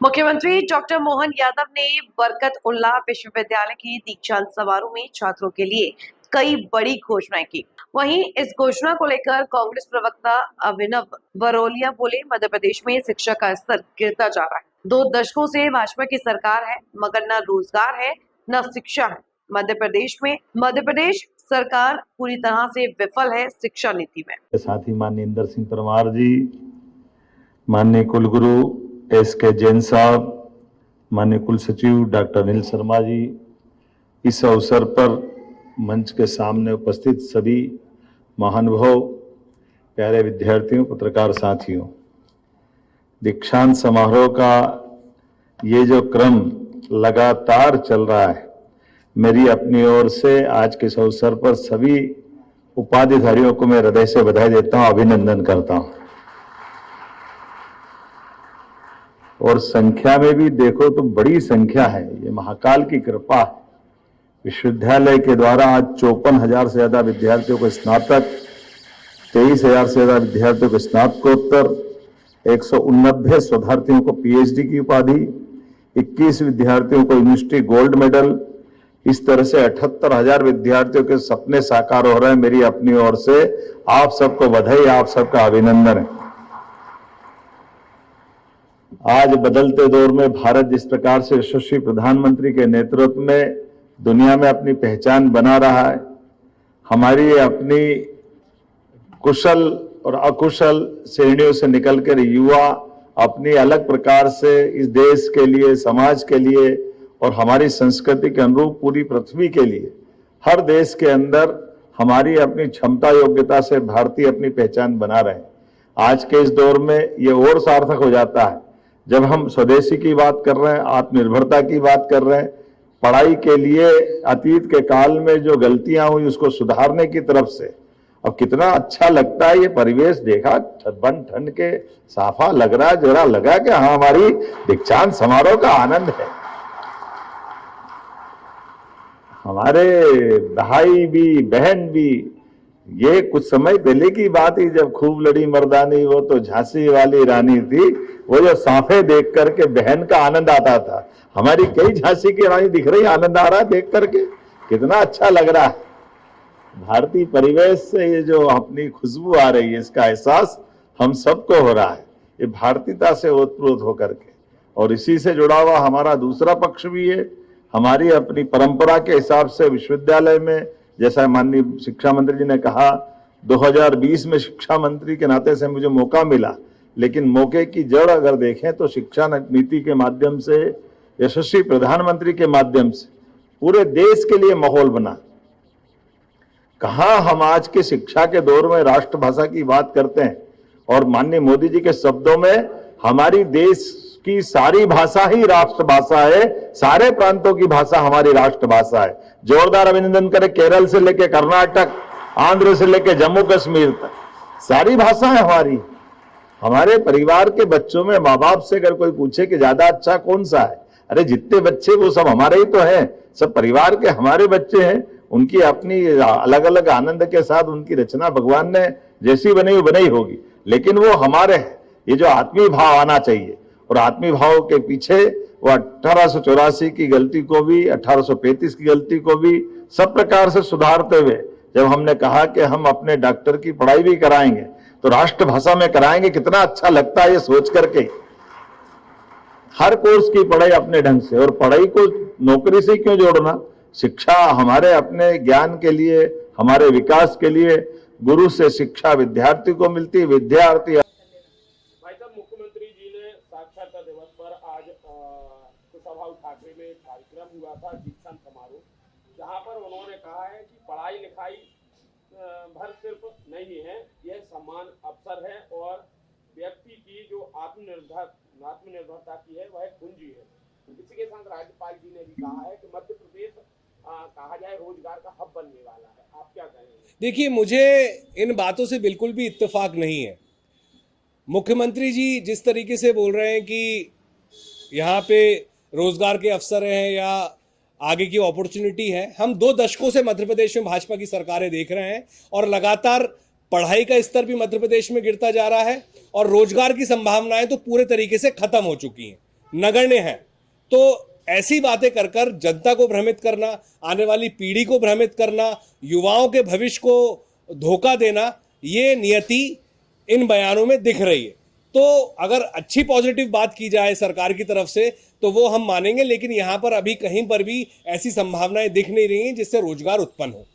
मुख्यमंत्री डॉक्टर मोहन यादव ने बरकतउल्लाह विश्वविद्यालय के दीक्षांत समारोह में छात्रों के लिए कई बड़ी घोषणाएं की। वहीं इस घोषणा को लेकर कांग्रेस प्रवक्ता अभिनव बरोलिया बोले, मध्य प्रदेश में शिक्षा का स्तर गिरता जा रहा है। 2 दशकों से भाजपा की सरकार है, मगर न रोजगार है न शिक्षा है। मध्य प्रदेश सरकार पूरी तरह से विफल है शिक्षा नीति में। साथ ही माननीय इंदर सिंह परमार जी, माननीय कुलगुरु एस.के. जैन साहब, माननीय कुल सचिव डॉक्टर अनिल शर्मा जी, इस अवसर पर मंच के सामने उपस्थित सभी महानुभाव, प्यारे विद्यार्थियों, पत्रकार साथियों, दीक्षांत समारोह का ये जो क्रम लगातार चल रहा है, मेरी अपनी ओर से आज के इस अवसर पर सभी उपाधिधारियों को मैं हृदय से बधाई देता हूं, अभिनंदन करता हूं। और संख्या में भी देखो तो बड़ी संख्या है, ये महाकाल की कृपा है। विश्वविद्यालय के द्वारा आज 54,000 से ज्यादा विद्यार्थियों को स्नातक, 23,000 से ज्यादा विद्यार्थियों को स्नातकोत्तर, 189 शोधार्थियों को पीएचडी की उपाधि, 21 विद्यार्थियों को यूनिवर्सिटी गोल्ड मेडल, इस तरह से 78,000 विद्यार्थियों के सपने साकार हो रहे हैं। मेरी अपनी ओर से आप सबको बधाई, आप सबका अभिनंदन है। आज बदलते दौर में भारत जिस प्रकार से यशस्वी प्रधानमंत्री के नेतृत्व में दुनिया में अपनी पहचान बना रहा है, हमारी अपनी कुशल और अकुशल श्रेणियों से निकलकर युवा अपनी अलग प्रकार से इस देश के लिए, समाज के लिए और हमारी संस्कृति के अनुरूप पूरी पृथ्वी के लिए हर देश के अंदर हमारी अपनी क्षमता योग्यता से भारतीय अपनी पहचान बना रहे हैं। आज के इस दौर में ये और सार्थक हो जाता है जब हम स्वदेशी की बात कर रहे हैं, आत्मनिर्भरता की बात कर रहे हैं, पढ़ाई के लिए अतीत के काल में जो गलतियां हुई उसको सुधारने की तरफ से। अब कितना अच्छा लगता है ये परिवेश देखा, बन ठंड के साफा लग रहा है, जरा लगा कि हाँ हमारी दीक्षांत समारोह का आनंद है। हमारे भाई भी बहन भी, ये कुछ समय पहले की बात ही जब खूब लड़ी मर्दानी, वो तो झांसी वाली रानी थी, वो जो सांफे देख करके बहन का आनंद आता था। हमारी कई झांसी की रानी दिख रही, आनंद आ रहा है देख करके, कितना अच्छा लग रहा है। भारतीय परिवेश से ये जो अपनी खुशबू आ रही है, इसका एहसास हम सबको हो रहा है, ये भारतीयता से ओतप्रोत होकर के। और इसी से जुड़ा हुआ हमारा दूसरा पक्ष भी है, हमारी अपनी परंपरा के हिसाब से विश्वविद्यालय में, जैसा माननीय शिक्षा मंत्री जी ने कहा, 2020 में शिक्षा मंत्री के नाते से मुझे मौका मिला, लेकिन मौके की जड़ अगर देखें तो शिक्षा नीति के माध्यम से, यशस्वी प्रधानमंत्री के माध्यम से पूरे देश के लिए माहौल बना। कहां हम आज के शिक्षा के दौर में राष्ट्रभाषा की बात करते हैं, और माननीय मोदी जी के शब्दों में हमारी देश की सारी भाषा ही राष्ट्रभाषा है, सारे प्रांतों की भाषा हमारी राष्ट्रभाषा है। जोरदार अभिनंदन करें केरल से लेकर कर्नाटक, आंध्र से लेकर जम्मू कश्मीर तक, सारी भाषा है हमारी। हमारे परिवार के बच्चों में माँ बाप से अगर कोई पूछे कि ज्यादा अच्छा कौन सा है, अरे जितने बच्चे वो सब हमारे ही तो हैं, सब परिवार के हमारे बच्चे हैं। उनकी अपनी अलग अलग आनंद के साथ उनकी रचना भगवान ने जैसी बनाई बनाई होगी, लेकिन वो हमारे हैं। ये जो आत्मीय भाव आना चाहिए, और आत्मीय भाव के पीछे वो 1884 की गलती को भी, 1835 की गलती को भी सब प्रकार से सुधारते हुए, जब हमने कहा कि हम अपने डॉक्टर की पढ़ाई भी कराएंगे तो राष्ट्रभाषा में कराएंगे, कितना अच्छा लगता है ये सोच करके। हर कोर्स की पढ़ाई अपने ढंग से, और पढ़ाई को नौकरी से क्यों जोड़ना, शिक्षा हमारे अपने ज्ञान के लिए, हमारे विकास के लिए। गुरु से शिक्षा विद्यार्थी को मिलती है, विद्यार्थी। भाई साहब, मुख्यमंत्री जी ने साक्षरता दिवस पर आज कुशाभाऊ ठाकरे में कार्यक्रम हुआ था, दीक्षांत समारोह, जहां पर उन्होंने कहा है कि पढ़ाई लिखाई भर सिर्फ नहीं है, यह समान अवसर है, और व्यक्ति की जो आत्मनिर्भरता की है वह कुंजी है। इसी के साथ राज्यपाल जी ने भी कहा है कि मध्य प्रदेश कहा जाए रोजगार का हब बनने वाला है। आप क्या कहेंगे? देखिए, मुझे इन बातों से बिल्कुल भी इत्तेफाक नहीं है। मुख्यमंत्री जी जिस तरीके से बोल रहे हैं कि यहाँ पे रोजगार के अवसर हैं या आगे की अपॉर्चुनिटी है, हम 2 दशकों से मध्य प्रदेश में भाजपा की सरकारें देख रहे हैं, और लगातार पढ़ाई का स्तर भी मध्य प्रदेश में गिरता जा रहा है, और रोजगार की संभावनाएं तो पूरे तरीके से खत्म हो चुकी हैं। नगण्य है। तो ऐसी बातें कर कर जनता को भ्रमित करना, आने वाली पीढ़ी को भ्रमित करना, युवाओं के भविष्य को धोखा देना, ये नियति इन बयानों में दिख रही है। तो अगर अच्छी पॉजिटिव बात की जाए सरकार की तरफ से तो वो हम मानेंगे, लेकिन यहाँ पर अभी कहीं पर भी ऐसी संभावनाएं दिख नहीं रही हैं जिससे रोजगार उत्पन्न हो।